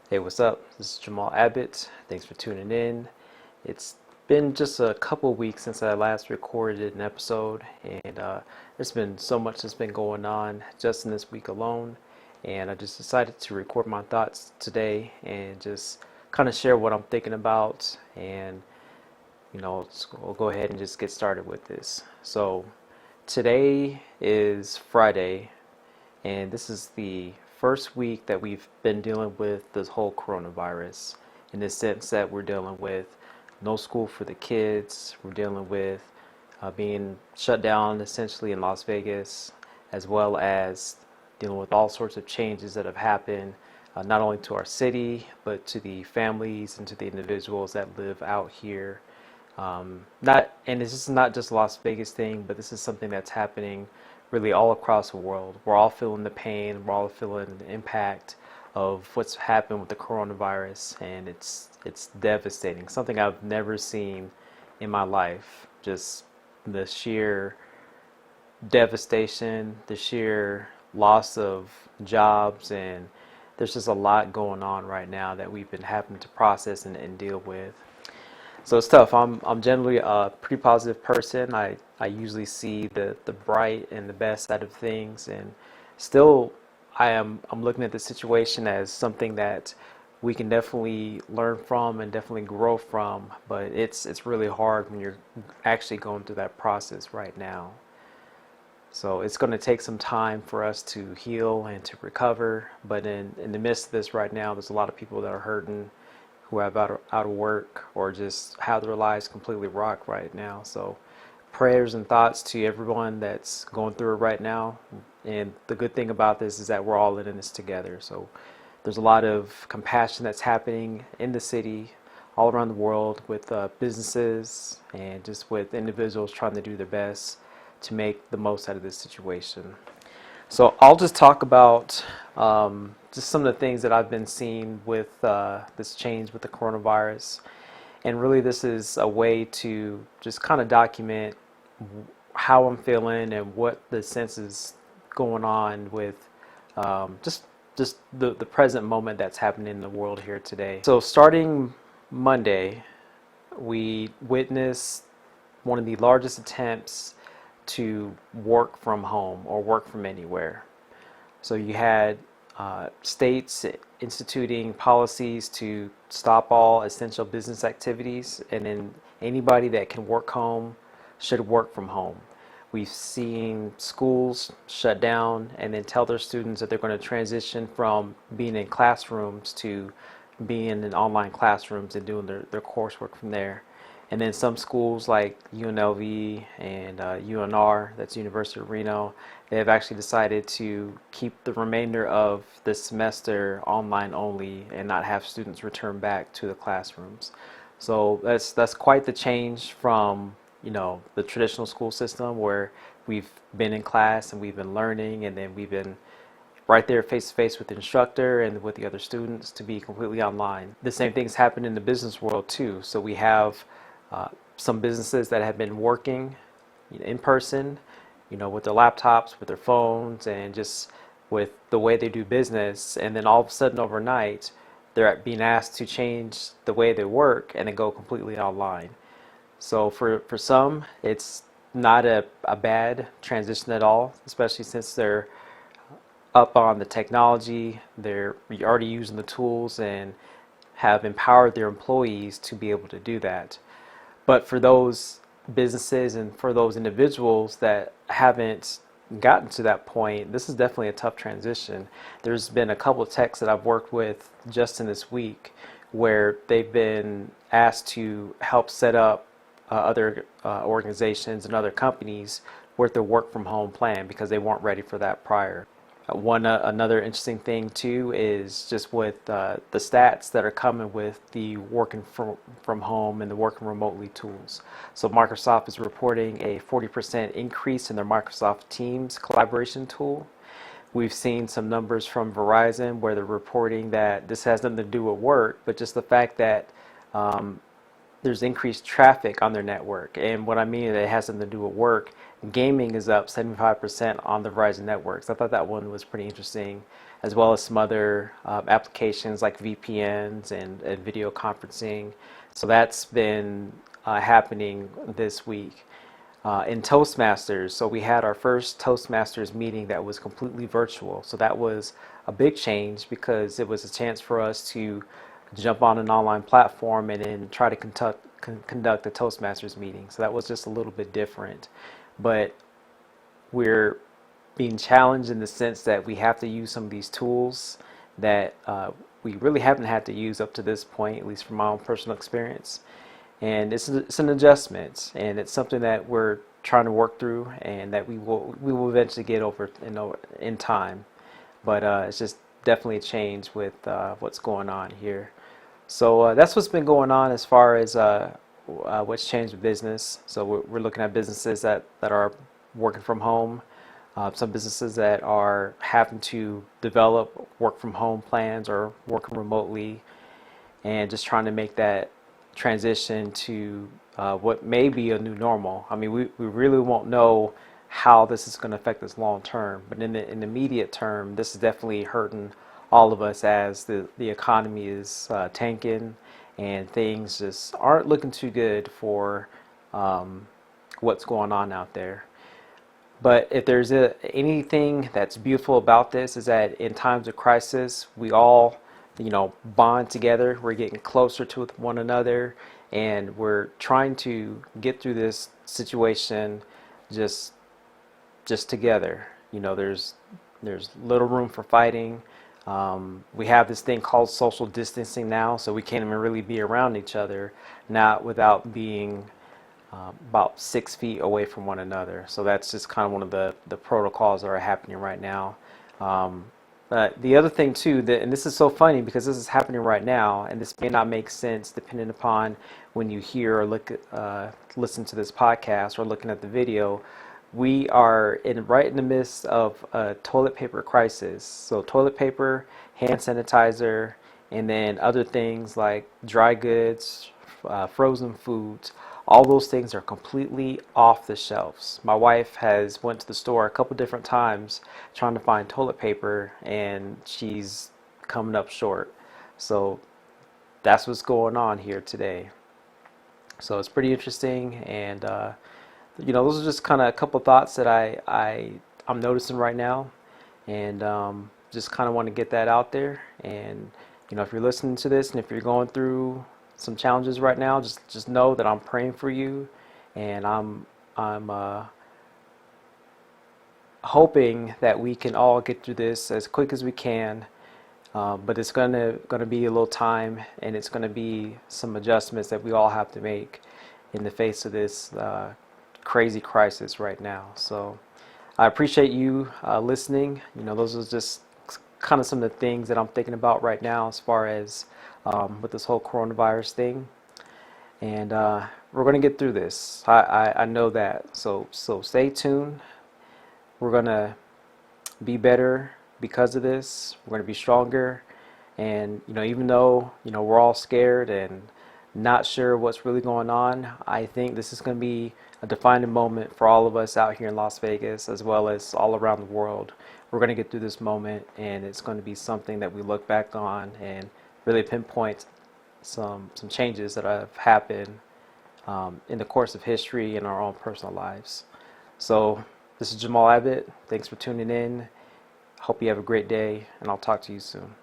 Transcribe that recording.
Hey, what's up? This is Jamal Abbott. Thanks for tuning in. It's been just a couple of weeks since I last recorded an episode, and there's been so much that's been going on just in this week alone. And I just decided to record my thoughts today and just kind of share what I'm thinking about. And, we'll go ahead and just get started with this. So, today is Friday, and this is the first week that we've been dealing with this whole coronavirus, in the sense that we're dealing with no school for the kids, we're dealing with being shut down essentially in Las Vegas, as well as dealing with all sorts of changes that have happened, not only to our city, but to the families and to the individuals that live out here. And this is not just a Las Vegas thing, but this is something that's happening really all across the world. We're all feeling the pain, we're all feeling the impact of what's happened with the coronavirus, and it's devastating. Something I've never seen in my life. Just the sheer devastation, the sheer loss of jobs, and there's just a lot going on right now that we've been having to process and deal with. So it's tough. I'm generally a pretty positive person. I usually see the bright and the best side of things, and still I'm looking at the situation as something that we can definitely learn from and definitely grow from, but it's really hard when you're actually going through that process right now. So it's going to take some time for us to heal and to recover, but in the midst of this right now, there's a lot of people that are hurting, who have out of work, or just have their lives completely rocked right now. So prayers and thoughts to everyone that's going through it right now. And the good thing about this is that we're all in this together. So there's a lot of compassion that's happening in the city, all around the world, with businesses and just with individuals trying to do their best to make the most out of this situation. So I'll just talk about just some of the things that I've been seeing with this change with the coronavirus. And really, this is a way to just kind of document how I'm feeling and what the sense is going on with just the present moment that's happening in the world here today. So starting Monday, we witnessed one of the largest attempts to work from home or work from anywhere. So you had states instituting policies to stop all essential business activities, and then anybody that can work home should work from home. We've seen schools shut down and then tell their students that they're going to transition from being in classrooms to being in online classrooms and doing their coursework from there. And then some schools like UNLV and UNR, that's University of Reno, they have actually decided to keep the remainder of this semester online only and not have students return back to the classrooms. So that's quite the change from, the traditional school system, where we've been in class and we've been learning, and then we've been right there face to face with the instructor and with the other students, to be completely online. The same things happen in the business world too. So we have some businesses that have been working in person, with their laptops, with their phones, and just with the way they do business. And then all of a sudden, overnight, they're being asked to change the way they work and then go completely online. So for some, it's not a bad transition at all, especially since they're up on the technology, they're already using the tools and have empowered their employees to be able to do that. But for those businesses and for those individuals that haven't gotten to that point, this is definitely a tough transition. There's been a couple of techs that I've worked with just in this week where they've been asked to help set up other organizations and other companies with their work from home plan, because they weren't ready for that prior. Another interesting thing too is just with the stats that are coming with the working from home and the working remotely tools. So Microsoft is reporting a 40% increase in their Microsoft Teams collaboration tool. We've seen some numbers from Verizon where they're reporting that this has nothing to do with work, but just the fact that there's increased traffic on their network. And what I mean, it has something to do with work. Gaming is up 75% on the Verizon networks. I thought that one was pretty interesting, as well as some other applications like VPNs and video conferencing. So that's been happening this week. In Toastmasters, so we had our first Toastmasters meeting that was completely virtual. So that was a big change because it was a chance for us to jump on an online platform and then try to conduct a Toastmasters meeting. So that was just a little bit different. But we're being challenged in the sense that we have to use some of these tools that we really haven't had to use up to this point, at least from my own personal experience. And it's an adjustment, and it's something that we're trying to work through, and that we will eventually get over in time. But it's just definitely a change with what's going on here. So that's what's been going on as far as what's changed with business. So we're looking at businesses that are working from home, some businesses that are having to develop work from home plans or working remotely, and just trying to make that transition to what may be a new normal. I mean, we really won't know how this is going to affect us long term, but in the immediate term, this is definitely hurting all of us as the economy is tanking and things just aren't looking too good for what's going on out there. But if there's anything that's beautiful about this, is that in times of crisis, we all, bond together. We're getting closer to one another, and we're trying to get through this situation just together. There's little room for fighting. We have this thing called social distancing now, so we can't even really be around each other, not without being about 6 feet away from one another. So that's just kind of one of the protocols that are happening right now. But the other thing too, and this is so funny because this is happening right now, and this may not make sense depending upon when you hear or listen to this podcast or looking at the video. We are right in the midst of a toilet paper crisis. So toilet paper, hand sanitizer, and then other things like dry goods, frozen foods. All those things are completely off the shelves. My wife has went to the store a couple different times trying to find toilet paper, and she's coming up short. So that's what's going on here today. So it's pretty interesting, and those are just kind of a couple thoughts that I'm noticing right now, and just kind of want to get that out there. And if you're listening to this, and if you're going through some challenges right now, just know that I'm praying for you, and I'm hoping that we can all get through this as quick as we can. But it's gonna be a little time, and it's gonna be some adjustments that we all have to make in the face of this crazy crisis right now. So I appreciate you listening. Those are just kind of some of the things that I'm thinking about right now as far as with this whole coronavirus thing. And we're going to get through this. I know that. So stay tuned. We're going to be better because of this. We're going to be stronger. And, even though, we're all scared and not sure what's really going on, I think this is going to be a defining moment for all of us out here in Las Vegas, as well as all around the world. We're going to get through this moment, and it's going to be something that we look back on and really pinpoint some changes that have happened in the course of history and our own personal lives. So this is Jamal Abbott. Thanks for tuning in. Hope you have a great day, and I'll talk to you soon.